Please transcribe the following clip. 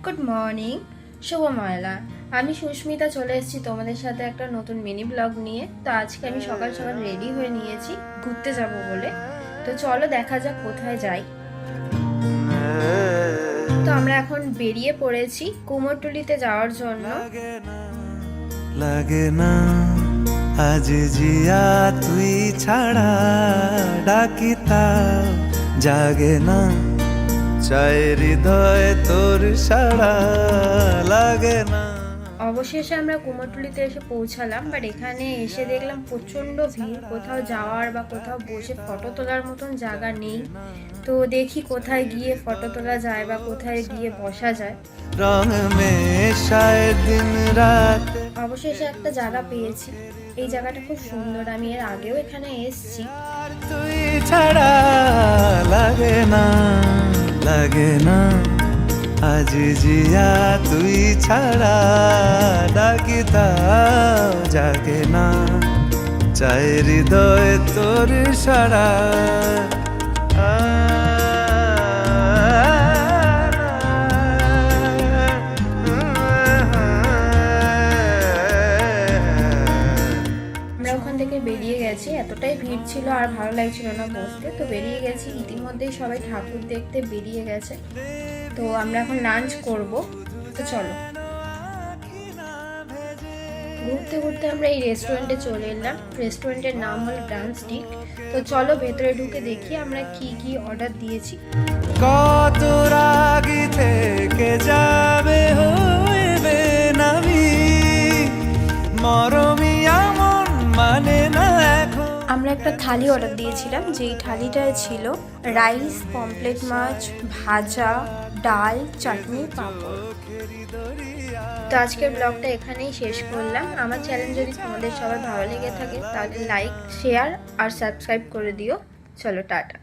Good morning, শুভ ময়লা। আমি সুস্মিতা চলে এসেছি তোমাদের সাথে একটা নতুন মিনি ব্লগ নিয়ে। তো আজকে আমি সকাল সকাল রেডি হয়ে নিয়েছি ঘুরতে যাব বলে। তো চলো দেখা যাক কোথায় যাই। তো আমরা এখন বেরিয়ে পড়েছি কুমোরটুলিতে যাওয়ার জন্য। লাগে না আজ জিয়া তুই ছাড়া ডাকিতা জাগে না চাই হৃদয় তোর সাড়া লাগে না। অবশেষে আমরা কুমোরটুলিতে এসে পৌঁছালাম, বাট এখানে এসে দেখলাম প্রচণ্ড ভিড়। কোথাও যাওয়ার বা কোথাও বসে ফটো তোলার মতন জায়গা নেই। তো দেখি কোথায় গিয়ে ফটো তোলা যায় বা কোথায় গিয়ে বসা যায়। রং মেশায় দিন রাত। অবশেষে একটা জায়গা পেয়েছি। এই জায়গাটা খুব সুন্দর, আমি এর আগেও এখানে এসেছি। তুই ছাড়া লাগে না লাগে না আজ জিয়া তুই ছাড়া ডাকিতা জাগে না চাই হৃদয় তোর সাড়া। আমরা ওখান থেকে বেরিয়ে গেছি, এতটাই ভিড় ছিল আর ভালো লাগছিল না বসতে। তো বেরিয়ে গেছি, ইতিমধ্যেই সবাই ঠাকুর দেখতে বেরিয়ে গেছে। তো আমরা এখন লাঞ্চ করব। তো চলো। ঘুরতে ঘুরতে আমরা এই রেস্টুরেন্টে চলে এলাম। রেস্টুরেন্টের নাম হলো ড্রামস্টিক। তো চলো ভেতরে ঢুকে দেখি আমরা কি কি অর্ডার দিয়েছি। কত রাগি থেকে যাবে হইবে নামি মরমিয়া মন মানে না এখন। আমরা একটা থালি অর্ডার দিয়েছিলাম, যেই থালিটায় ছিল রাইস, পমপ্লেট মাছ, ভাজা, ডাল, চাটনি, পাঁপড়। তো আজকের ব্লগটা এখানেই শেষ করলাম। আমার চ্যানেল যদি তোমাদের সবার ভালো লেগে থাকে তাহলে লাইক, শেয়ার আর সাবস্ক্রাইব করে দিও। চলো টাটা।